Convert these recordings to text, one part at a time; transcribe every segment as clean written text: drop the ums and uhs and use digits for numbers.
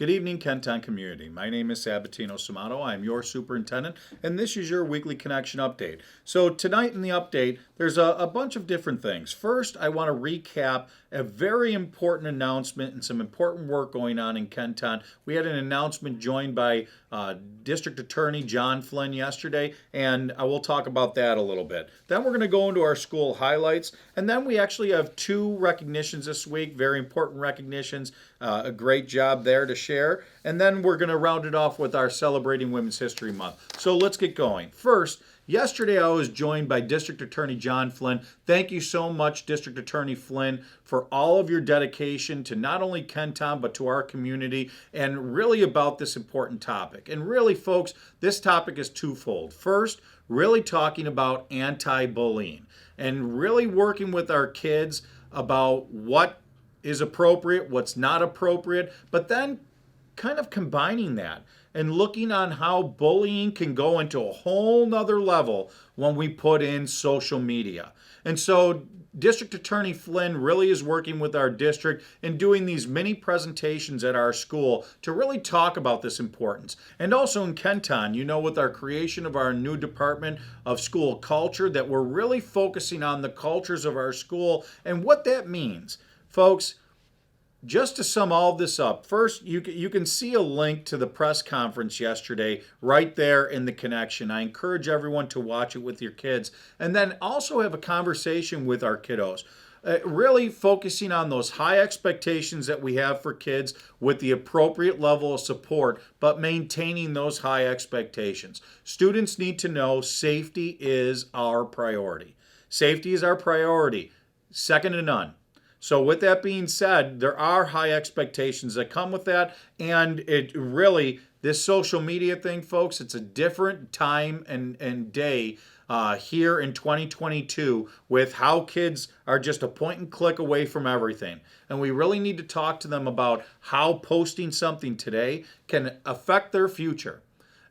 Good evening, Kenton community. My name is Sabatino Samato. I'm your superintendent, and this is your weekly connection update. So tonight in the update, there's a bunch of different things. First, I want to recap a very important announcement and some important work going on in Kenton. We had an announcement joined by District Attorney John Flynn yesterday, and I will talk about that a little bit. Then we're going to go into our school highlights, and then we actually have two recognitions this week, very important recognitions. A great job there to share. And then we're going to round it off with our Celebrating Women's History Month. So let's get going. First, yesterday I was joined by District Attorney John Flynn. Thank you so much, District Attorney Flynn, for all of your dedication to not only Kenton, but to our community, and really about this important topic. And really, folks, this topic is twofold. First, really talking about anti-bullying and really working with our kids about what is appropriate, what's not appropriate, but then kind of combining that and looking on how bullying can go into a whole nother level when we put in social media. And so District Attorney Flynn really is working with our district and doing these mini presentations at our school to really talk about this importance. And also in Kenton, you know, with our creation of our new Department of School Culture, that we're really focusing on the cultures of our school and what that means. Folks, just to sum all this up, first, you can see a link to the press conference yesterday right there in the connection. I encourage everyone to watch it with your kids and then also have a conversation with our kiddos. Really focusing on those high expectations that we have for kids with the appropriate level of support, but maintaining those high expectations. Students need to know safety is our priority. Safety is our priority, second to none. So with that being said, there are high expectations that come with that, and it really, this social media thing, folks, it's a different time and day here in 2022 with how kids are just a point and click away from everything. And we really need to talk to them about how posting something today can affect their future.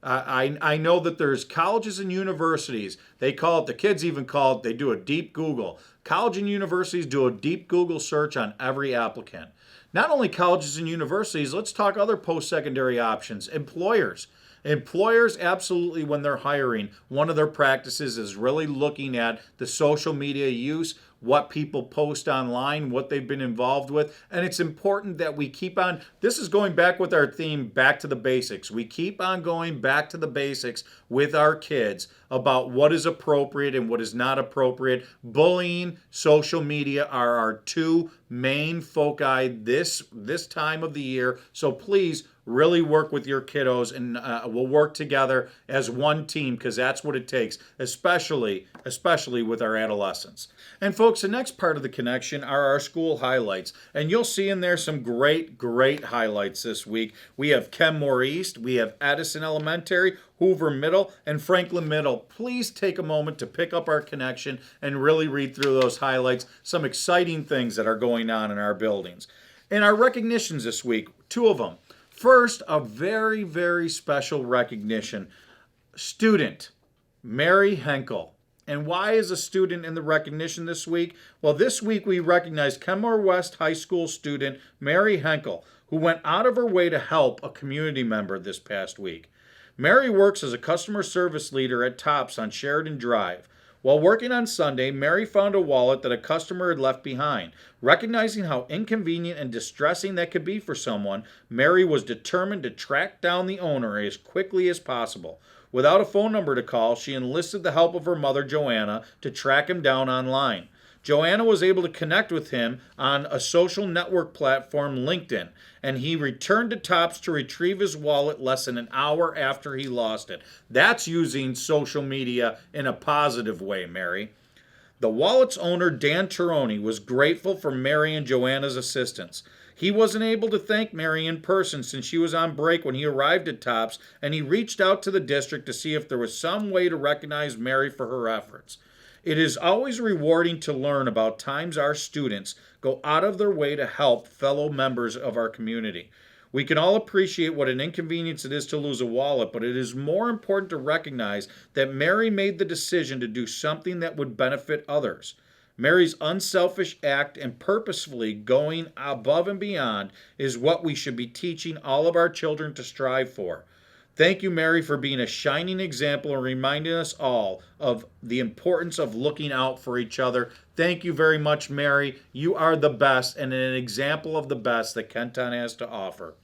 I know that there's colleges and universities, they call it, the kids even call it, they do a deep Google. College and universities do a deep Google search on every applicant. Not only colleges and universities, let's talk other post-secondary options. Employers. Employers, absolutely, when they're hiring, one of their practices is really looking at the social media use, what people post online, what they've been involved with. And it's important that we keep on, this is going back with our theme, back to the basics. We keep on going back to the basics with our kids about what is appropriate and what is not appropriate. Bullying, social media are our two main foci this time of the year. So please, really work with your kiddos, and we'll work together as one team, because that's what it takes, especially with our adolescents. And folks, the next part of the connection are our school highlights. And you'll see in there some great highlights this week. We have Kenmore East, we have Edison Elementary, Hoover Middle, and Franklin Middle. Please take a moment to pick up our connection and really read through those highlights, some exciting things that are going on in our buildings. And our recognitions this week, two of them. First, a very special recognition. Student, Mary Henkel. And why is a student in the recognition this week? Well, this week we recognize Kenmore West High School student Mary Henkel, who went out of her way to help a community member this past week. Mary works as a customer service leader at Tops on Sheridan Drive. While working on Sunday, Mary found a wallet that a customer had left behind. Recognizing how inconvenient and distressing that could be for someone, Mary was determined to track down the owner as quickly as possible. Without a phone number to call, she enlisted the help of her mother, Joanna, to track him down online. Joanna was able to connect with him on a social network platform, LinkedIn, and he returned to Tops to retrieve his wallet less than an hour after he lost it. That's using social media in a positive way, Mary. The wallet's owner, Dan Tironi, was grateful for Mary and Joanna's assistance. He wasn't able to thank Mary in person since she was on break when he arrived at Tops, and he reached out to the district to see if there was some way to recognize Mary for her efforts. It is always rewarding to learn about times our students go out of their way to help fellow members of our community. We can all appreciate what an inconvenience it is to lose a wallet, but it is more important to recognize that Mary made the decision to do something that would benefit others. Mary's unselfish act and purposefully going above and beyond is what we should be teaching all of our children to strive for. Thank you, Mary, for being a shining example and reminding us all of the importance of looking out for each other. Thank you very much, Mary. You are the best and an example of the best that Kenton has to offer.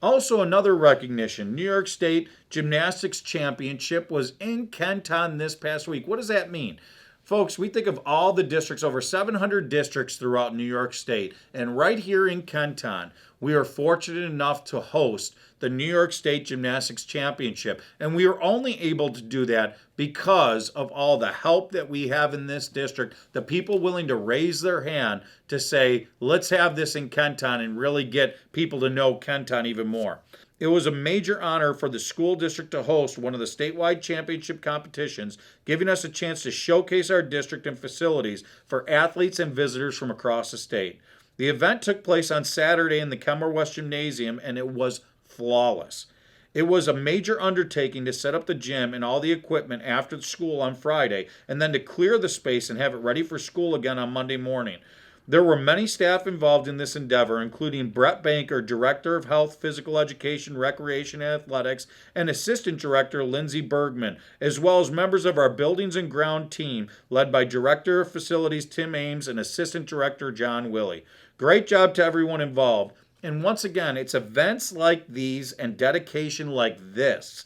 Also, another recognition, New York State Gymnastics Championship was in Kenton this past week. What does that mean? Folks, we think of all the districts, over 700 districts throughout New York State, and right here in Kenton, we are fortunate enough to host the New York State Gymnastics Championship. And we are only able to do that because of all the help that we have in this district, the people willing to raise their hand to say, let's have this in Kenton and really get people to know Kenton even more. It was a major honor for the school district to host one of the statewide championship competitions, giving us a chance to showcase our district and facilities for athletes and visitors from across the state. The event took place on Saturday in the Kenmore-West Gymnasium, and it was flawless. It was a major undertaking to set up the gym and all the equipment after school on Friday, and then to clear the space and have it ready for school again on Monday morning. There were many staff involved in this endeavor, including Brett Banker, Director of Health, Physical Education, Recreation, and Athletics, and Assistant Director Lindsey Bergman, as well as members of our Buildings and Ground team, led by Director of Facilities Tim Ames and Assistant Director John Willey. Great job to everyone involved. And once again, it's events like these and dedication like this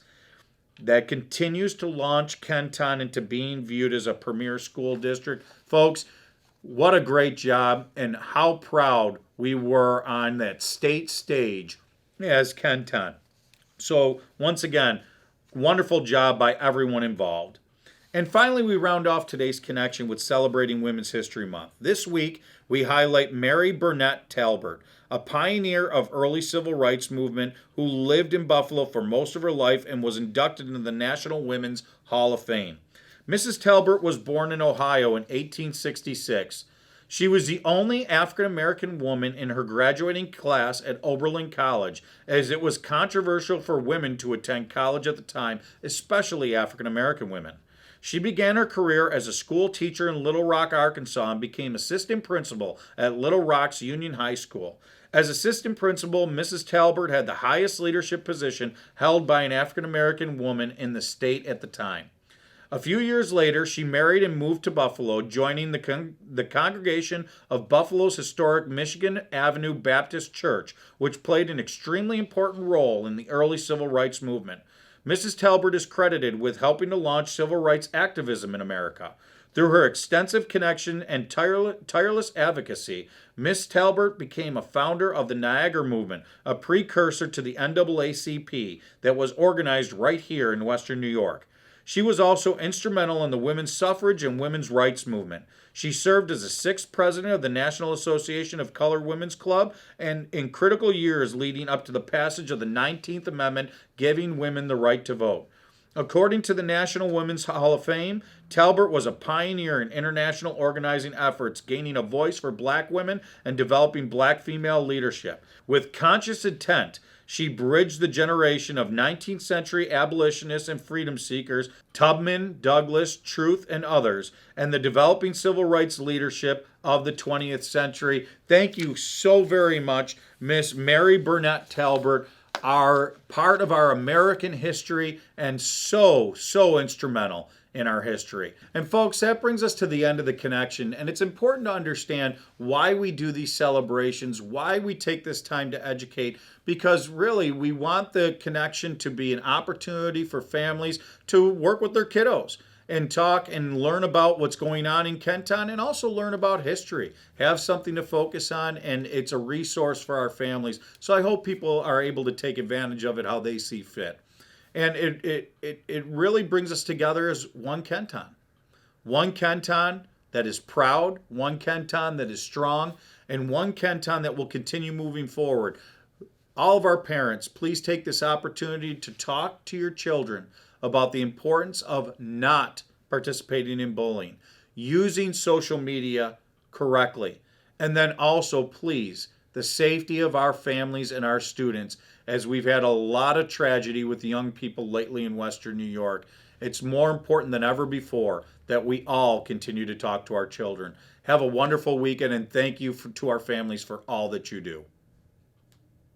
that continues to launch Kenton into being viewed as a premier school district. Folks, what a great job, and how proud we were on that state stage as Kenton. So once again, wonderful job by everyone involved. And finally, we round off today's connection with celebrating Women's History Month. This week, we highlight Mary Burnett Talbert, a pioneer of early civil rights movement who lived in Buffalo for most of her life and was inducted into the National Women's Hall of Fame. Mrs. Talbert was born in Ohio in 1866. She was the only African-American woman in her graduating class at Oberlin College, as it was controversial for women to attend college at the time, especially African-American women. She began her career as a school teacher in Little Rock, Arkansas, and became assistant principal at Little Rock's Union High School. As assistant principal, Mrs. Talbert had the highest leadership position held by an African-American woman in the state at the time. A few years later, she married and moved to Buffalo, joining the congregation of Buffalo's historic Michigan Avenue Baptist Church, which played an extremely important role in the early civil rights movement. Mrs. Talbert is credited with helping to launch civil rights activism in America. Through her extensive connection and tireless advocacy, Miss Talbert became a founder of the Niagara Movement, a precursor to the NAACP that was organized right here in Western New York. She was also instrumental in the women's suffrage and women's rights movement. She served as the 6th president of the National Association of Colored Women's Club, and in critical years leading up to the passage of the 19th Amendment, giving women the right to vote. According to the National Women's Hall of Fame, Talbert was a pioneer in international organizing efforts, gaining a voice for black women and developing black female leadership. With conscious intent, she bridged the generation of 19th century abolitionists and freedom seekers, Tubman, Douglass, Truth, and others, and the developing civil rights leadership of the 20th century. Thank you so very much, Miss Mary Burnett Talbert, are part of our American history and so instrumental in our history. And folks, that brings us to the end of the connection, and it's important to understand why we do these celebrations, why we take this time to educate, because really we want the connection to be an opportunity for families to work with their kiddos and talk and learn about what's going on in Kenton, and also learn about history. Have something to focus on, and it's a resource for our families. So I hope people are able to take advantage of it how they see fit. And it really brings us together as one Kenton. One Kenton that is proud, one Kenton that is strong, and one Kenton that will continue moving forward. All of our parents, please take this opportunity to talk to your children about the importance of not participating in bullying, using social media correctly, and then also, please, the safety of our families and our students, as we've had a lot of tragedy with young people lately in Western New York. It's more important than ever before that we all continue to talk to our children. Have a wonderful weekend, and thank you to our families for all that you do.